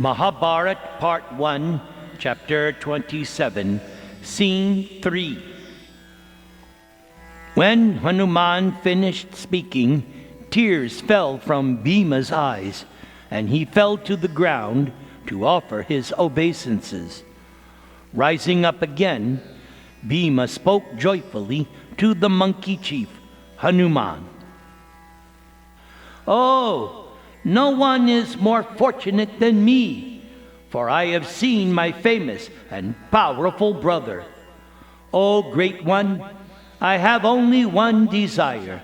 Maha-Bharata Part 1, Chapter 27, Scene 3. When Hanuman finished speaking, tears fell from Bheema's eyes, and he fell to the ground to offer his obeisances. Rising up again, Bheema spoke joyfully to the monkey chief, Hanuman. "Oh, no one is more fortunate than me, for I have seen my famous and powerful brother. O great one, I have only one desire.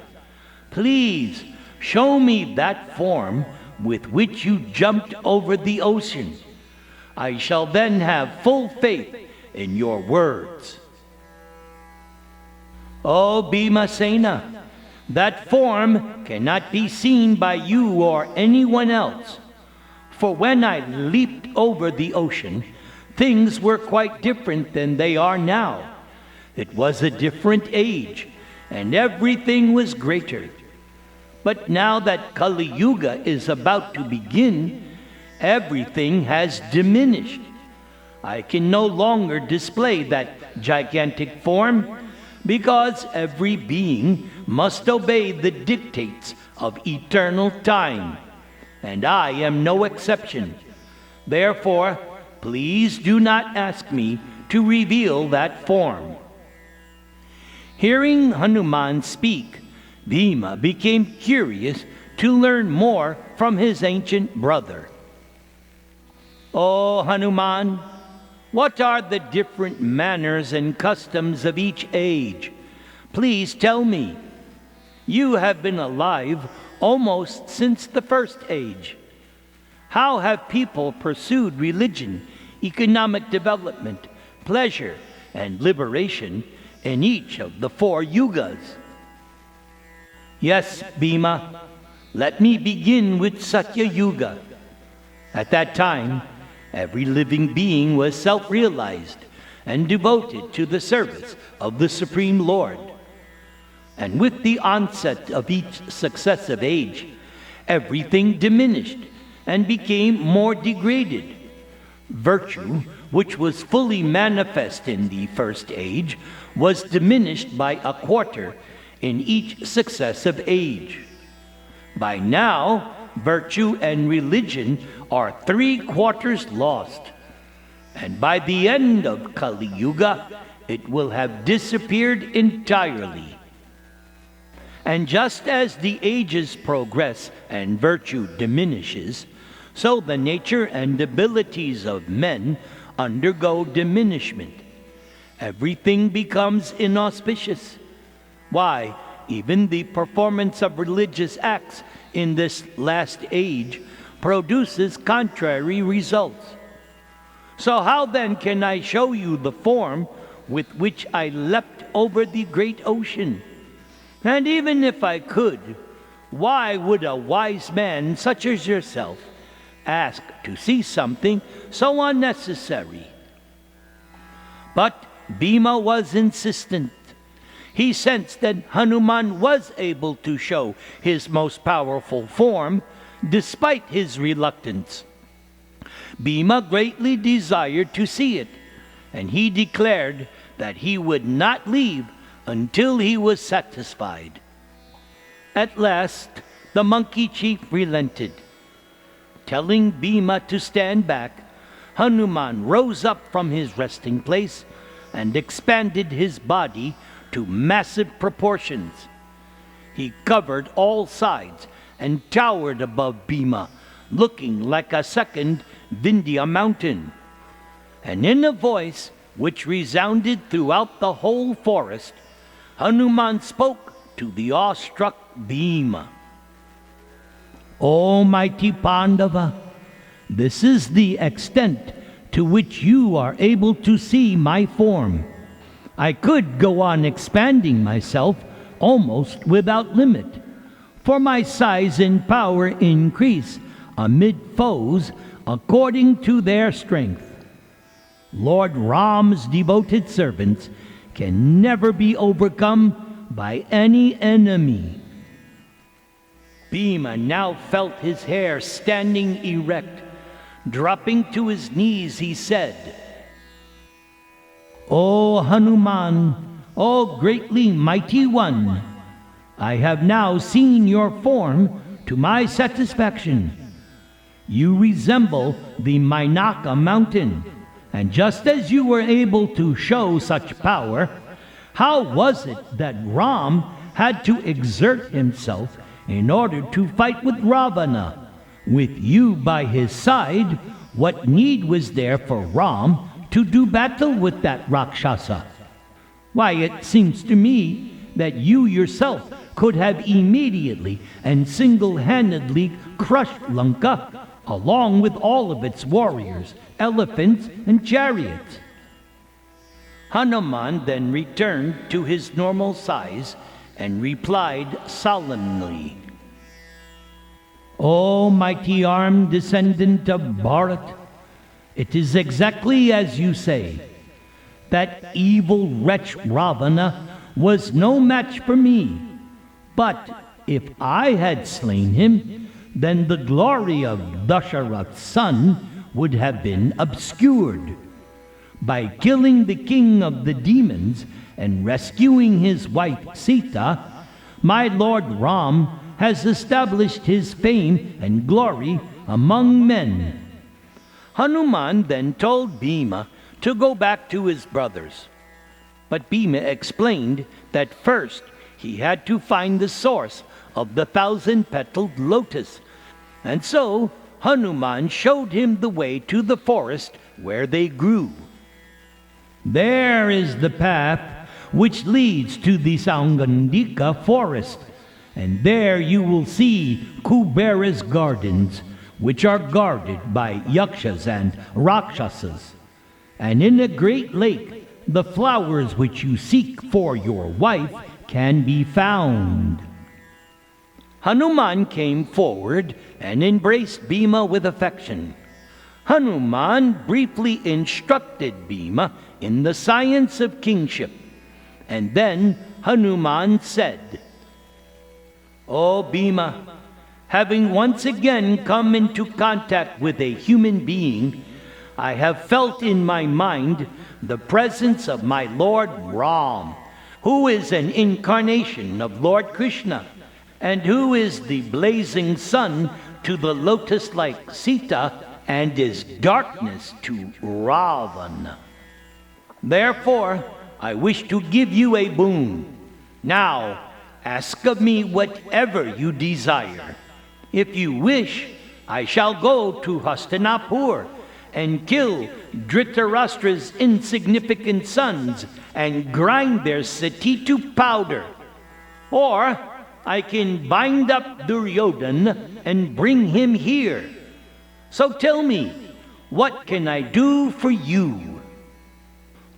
Please show me that form with which you jumped over the ocean. I shall then have full faith in your words." "O Bheema, that form cannot be seen by you or anyone else. For when I leaped over the ocean, things were quite different than they are now. It was a different age, and everything was greater. But now that Kali Yuga is about to begin, everything has diminished. I can no longer display that gigantic form, because every being must obey the dictates of eternal time, and I am no exception. Therefore, please do not ask me to reveal that form." Hearing Hanuman speak, Bheema became curious to learn more from his ancient brother. "O Hanuman, what are the different manners and customs of each age? Please tell me. You have been alive almost since the first age. How have people pursued religion, economic development, pleasure, and liberation in each of the 4 yugas?" "Yes, Bheema, let me begin with Satya Yuga. At that time, every living being was self-realized and devoted to the service of the Supreme Lord. And with the onset of each successive age, everything diminished and became more degraded. Virtue, which was fully manifest in the first age, was diminished by a quarter in each successive age. By now, virtue and religion are 3/4 lost, and by the end of Kali Yuga, it will have disappeared entirely. And just as the ages progress and virtue diminishes, so the nature and abilities of men undergo diminishment. Everything becomes inauspicious. Why, even the performance of religious acts in this last age produces contrary results. So how then can I show you the form with which I leapt over the great ocean? And even if I could, why would a wise man such as yourself ask to see something so unnecessary?" But Bheema was insistent. He sensed that Hanuman was able to show his most powerful form despite his reluctance. Bheema greatly desired to see it, and he declared that he would not leave until he was satisfied. At last, the monkey chief relented. Telling Bheema to stand back, Hanuman rose up from his resting place and expanded his body to massive proportions. He covered all sides and towered above Bheema, looking like a second Vindhya mountain. And in a voice which resounded throughout the whole forest, Hanuman spoke to the awestruck Bheema. "O mighty Pandava, this is the extent to which you are able to see my form. I could go on expanding myself almost without limit, for my size and power increase amid foes according to their strength. Lord Ram's devoted servants can never be overcome by any enemy." Bheema now felt his hair standing erect, Dropping to his knees, he said, "O Hanuman, O greatly mighty one, I have now seen your form to my satisfaction. You resemble the Mainaka mountain, and just as you were able to show such power, how was it that Ram had to exert himself in order to fight with Ravana? With you by his side, what need was there for Ram to do battle with that Rakshasa? Why, it seems to me that you yourself could have immediately and single-handedly crushed Lanka, along with all of its warriors, elephants, and chariots." Hanuman then returned to his normal size and replied solemnly, "O mighty armed descendant of Bharat, it is exactly as you say. That evil wretch Ravana was no match for me. But if I had slain him, then the glory of Dasharatha's son would have been obscured. By killing the king of the demons and rescuing his wife Sita, my Lord Ram has established his fame and glory among men." Hanuman then told Bheema to go back to his brothers. But Bheema explained that first he had to find the source of the 1,000-petaled lotus, and so Hanuman showed him the way to the forest where they grew. "There is the path which leads to the Saugandika forest, and there you will see Kubera's gardens, which are guarded by Yakshas and Rakshasas. And in a great lake, the flowers which you seek for your wife can be found." Hanuman came forward and embraced Bheema with affection. Hanuman briefly instructed Bheema in the science of kingship, and then Hanuman said, "O Bheema, having once again come into contact with a human being, I have felt in my mind the presence of my Lord Ram, who is an incarnation of Lord Krishna, and who is the blazing sun to the lotus-like Sita and is darkness to Ravana. Therefore, I wish to give you a boon. Now, ask of me whatever you desire. If you wish, I shall go to Hastinapur and kill Dhritarashtra's insignificant sons and grind their sati to powder. Or I can bind up Duryodhana and bring him here. So tell me, what can I do for you?"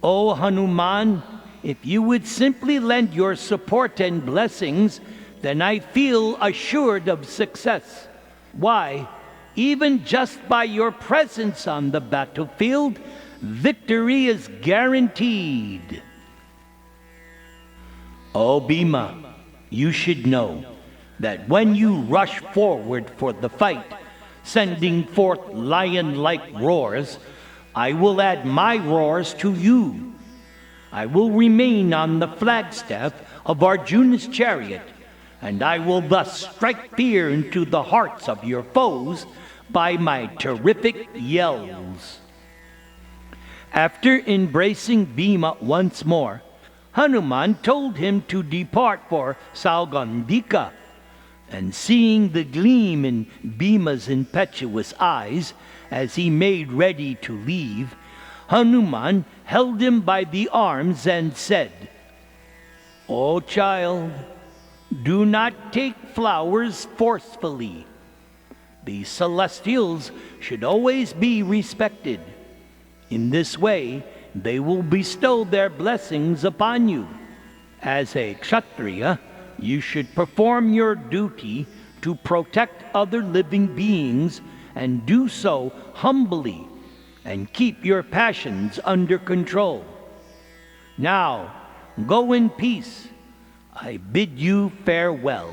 "O Hanuman, if you would simply lend your support and blessings, then I feel assured of success. Why, even just by your presence on the battlefield, victory is guaranteed." "O Bheema, you should know that when you rush forward for the fight, sending forth lion-like roars, I will add my roars to you. I will remain on the flagstaff of Arjuna's chariot, and I will thus strike fear into the hearts of your foes by my terrific yells." After embracing Bheema once more, Hanuman told him to depart for Saugandika, and seeing the gleam in Bheema's impetuous eyes as he made ready to leave, Hanuman held him by the arms and said, "O child, do not take flowers forcefully. The celestials should always be respected. In this way, they will bestow their blessings upon you. As a Kshatriya, you should perform your duty to protect other living beings and do so humbly and keep your passions under control. Now, go in peace. I bid you farewell."